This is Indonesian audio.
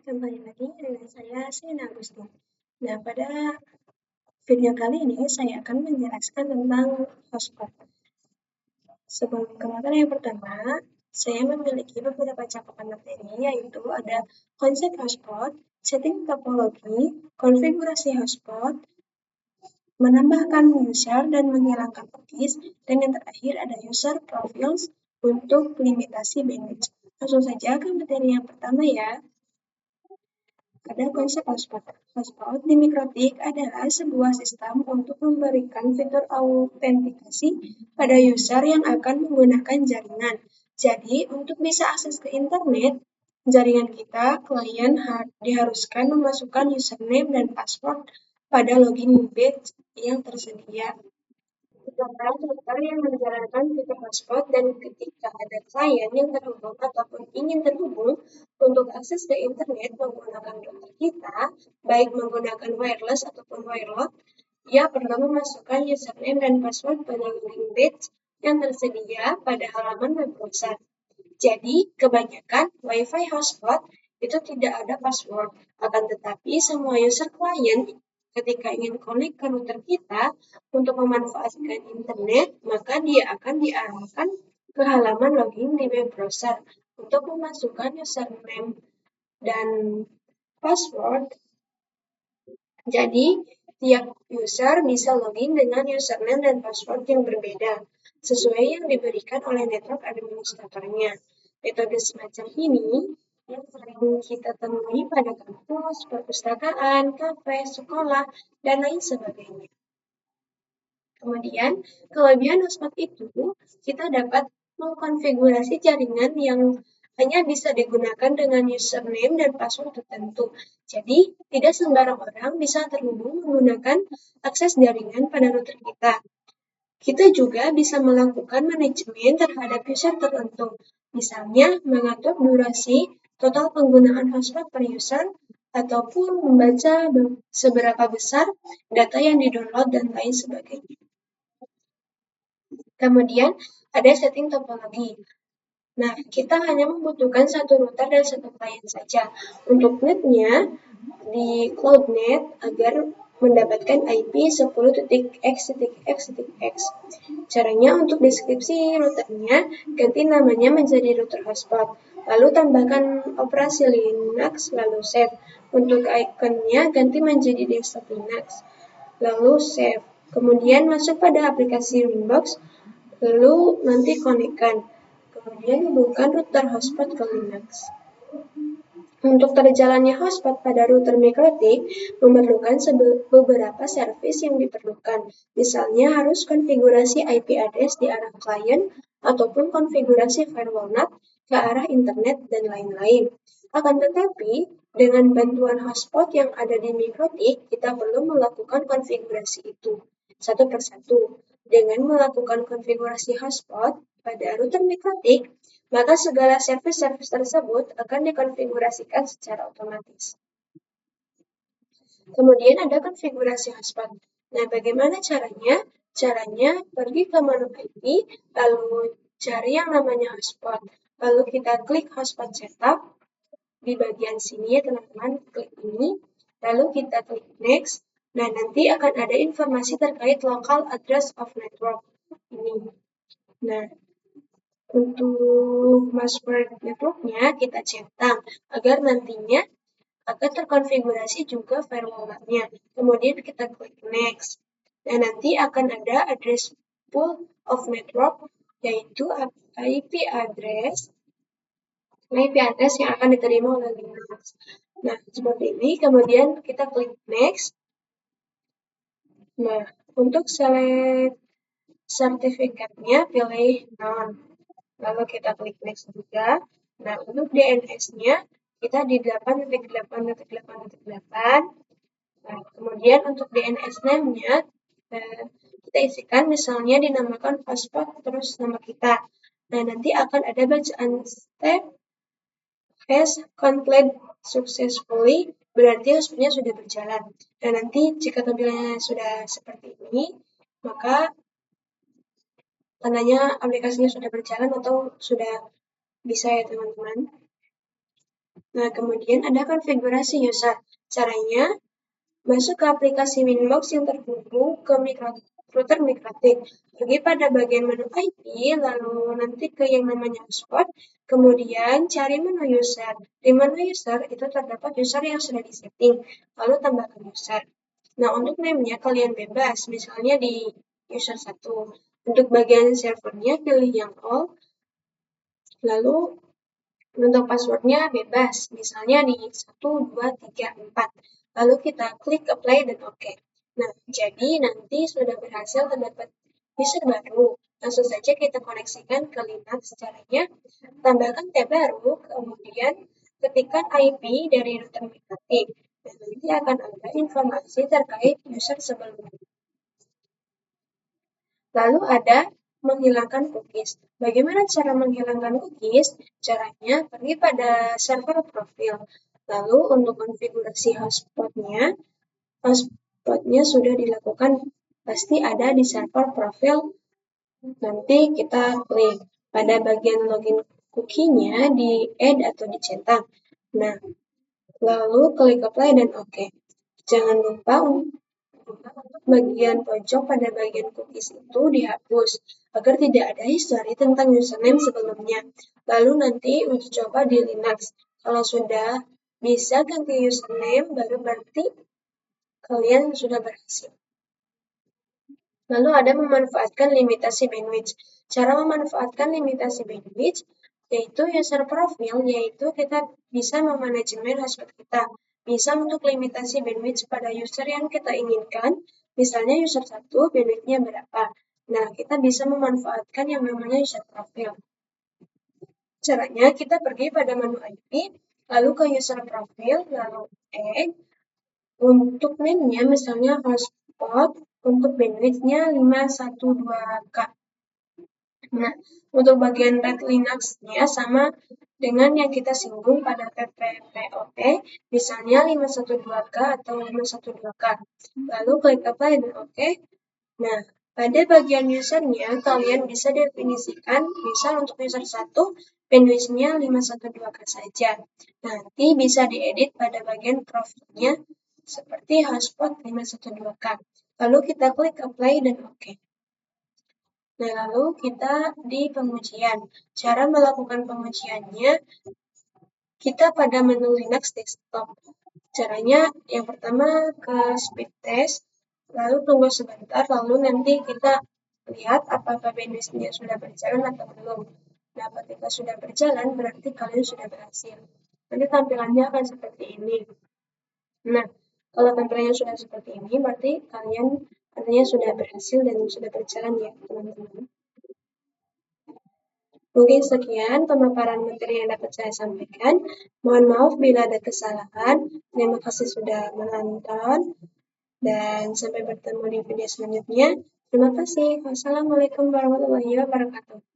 kembali lagi dengan saya Sina Agustin. Nah, pada video kali ini saya akan menjelaskan tentang hotspot. Sebelum ke materi yang pertama, saya memiliki beberapa cakupan materi, yaitu ada konsep hotspot, setting topologi, konfigurasi hotspot, menambahkan user dan menghilangkan cookies, dan yang terakhir ada user profiles untuk limitasi bandwidth. Langsung saja ke materi yang pertama ya. Ada konsep hotspot. Hotspot di Mikrotik adalah sebuah sistem untuk memberikan fitur autentikasi pada user yang akan menggunakan jaringan. Jadi, untuk bisa akses ke internet, jaringan kita, klien diharuskan memasukkan username dan password pada login page yang tersedia. Beberapa contoh yang menjalankan fitur hotspot dan ketika ada klien yang terhubung ataupun ingin terhubung untuk akses ke internet menggunakan router kita, baik menggunakan wireless ataupun wireload, ia perlu memasukkan username dan password pada login page yang tersedia pada halaman web browser. Jadi, kebanyakan Wi-Fi hotspot itu tidak ada password, akan tetapi semua user klien ketika ingin connect ke router kita untuk memanfaatkan internet, maka dia akan diarahkan ke halaman login di web browser untuk memasukkan username dan password. Jadi, tiap user bisa login dengan username dan password yang berbeda, sesuai yang diberikan oleh network administratornya. Metode semacam ini yang sering kita temui pada kampus, perpustakaan, kafe, sekolah, dan lain sebagainya. Kemudian, kelebihan hotspot itu, kita dapat mengkonfigurasi jaringan yang hanya bisa digunakan dengan username dan password tertentu. Jadi, tidak sembarang orang bisa terhubung menggunakan akses jaringan pada router kita. Kita juga bisa melakukan manajemen terhadap user tertentu, misalnya mengatur durasi total penggunaan hotspot per user, ataupun membaca seberapa besar data yang di-download dan lain sebagainya. Kemudian ada setting topologi. Nah, kita hanya membutuhkan satu router dan satu klien saja. Untuk netnya di CloudNet agar mendapatkan IP 10.x.x.x. Caranya untuk deskripsi routernya, ganti namanya menjadi router hotspot. Lalu tambahkan operasi Linux, lalu save. Untuk ikonnya ganti menjadi desktop Linux, lalu save. Kemudian masuk pada aplikasi Winbox, lalu nanti konekkan. Kemudian hubungkan router hotspot ke Linux. Untuk terjalannya hotspot pada router Mikrotik memerlukan beberapa service yang diperlukan. Misalnya harus konfigurasi IP address di arah klien ataupun konfigurasi firewall NAT ke arah internet dan lain-lain. Akan tetapi, dengan bantuan hotspot yang ada di Mikrotik, kita perlu melakukan konfigurasi itu satu persatu. Dengan melakukan konfigurasi hotspot pada router Mikrotik, maka segala service-service tersebut akan dikonfigurasikan secara otomatis. Kemudian ada konfigurasi hotspot. Nah, bagaimana caranya? Caranya pergi ke menu IP, lalu cari yang namanya hotspot. Lalu kita klik hotspot setup. Di bagian sini ya teman-teman, klik ini. Lalu kita klik next. Nah, nanti akan ada informasi terkait local address of network ini. Nah, untuk password networknya kita centang agar nantinya akan terkonfigurasi juga firewall-nya. Kemudian kita klik next. Dan nanti akan ada address pool of network, yaitu IP address yang akan diterima oleh Linux. Nah, seperti ini. Kemudian kita klik next. Nah, untuk select sertifikatnya pilih none. Lalu kita klik next juga. Nah, untuk DNS-nya kita di 8.8.8.8. Nah, kemudian untuk DNS name-nya kita isikan misalnya dinamakan hotspot terus nama kita. Nah, nanti akan ada bacaan step has completed successfully, berarti hotspotnya sudah berjalan. Dan nanti jika tampilannya sudah seperti ini, maka tandanya aplikasinya sudah berjalan atau sudah bisa ya teman-teman. Nah, kemudian ada konfigurasi user. Caranya, masuk ke aplikasi Winbox yang terhubung ke router MikroTik. Pergi pada bagian menu IP, lalu nanti ke yang namanya hotspot, kemudian cari menu user. Di menu user itu terdapat user yang sudah disetting, lalu tambahkan user. Nah, untuk name-nya kalian bebas, misalnya di user 1. Untuk bagian servernya pilih yang all, lalu untuk passwordnya bebas, misalnya di 1, 2, 3, 4. Lalu kita klik apply dan OK. Nah, jadi nanti sudah berhasil terdapat user baru. Langsung saja kita koneksikan ke Linux. Caranya, tambahkan tab baru, kemudian ketikkan IP dari router MikroTik. Dan nanti akan ada informasi terkait user sebelumnya. Lalu ada menghilangkan cookies. Bagaimana cara menghilangkan cookies? Caranya pergi pada server profil. Lalu untuk konfigurasi hotspotnya sudah dilakukan pasti ada di server profil. Nanti kita klik pada bagian login cookie-nya di add atau dicetak. Nah, lalu klik apply dan OK. Jangan lupa untuk bagian pojok pada bagian cookies itu dihapus agar tidak ada histori tentang username sebelumnya. Lalu nanti uji coba di Linux. Kalau sudah bisa ganti username, baru berarti kalian sudah berhasil. Lalu ada memanfaatkan limitasi bandwidth. Cara memanfaatkan limitasi bandwidth yaitu user profile, yaitu kita bisa memanajemen hotspot kita. Bisa untuk limitasi bandwidth pada user yang kita inginkan, misalnya user 1 bandwidth-nya berapa. Nah, kita bisa memanfaatkan yang namanya user profile. Caranya kita pergi pada menu IP, lalu ke user profile, lalu add. Untuk name-nya misalnya hotspot, untuk bandwidth-nya 512K. Nah, untuk bagian red Linux-nya sama dengan yang kita singgung pada PPPoP, misalnya 512K atau 512K. Lalu klik apply dan OK. Nah, pada bagian usernya, kalian bisa definisikan, misal untuk user 1, bandwidth-nya 512K saja. Nanti bisa diedit pada bagian profilnya, seperti hotspot 512K. Lalu kita klik apply dan OK. Nah, lalu kita di pengujian. Cara melakukan pengujiannya, kita pada menu Linux desktop. Caranya yang pertama ke speed test, lalu tunggu sebentar, lalu nanti kita lihat apakah bandwidth-nya sudah berjalan atau belum. Nah, ketika sudah berjalan, berarti kalian sudah berhasil. Nanti tampilannya akan seperti ini. Nah, kalau tampilannya sudah seperti ini, berarti kalian artinya sudah berhasil dan sudah berjalan ya, teman-teman. Mungkin sekian pemaparan materi yang dapat saya sampaikan. Mohon maaf bila ada kesalahan. Terima kasih sudah menonton. Dan sampai bertemu di video selanjutnya. Terima kasih. Wassalamualaikum warahmatullahi wabarakatuh.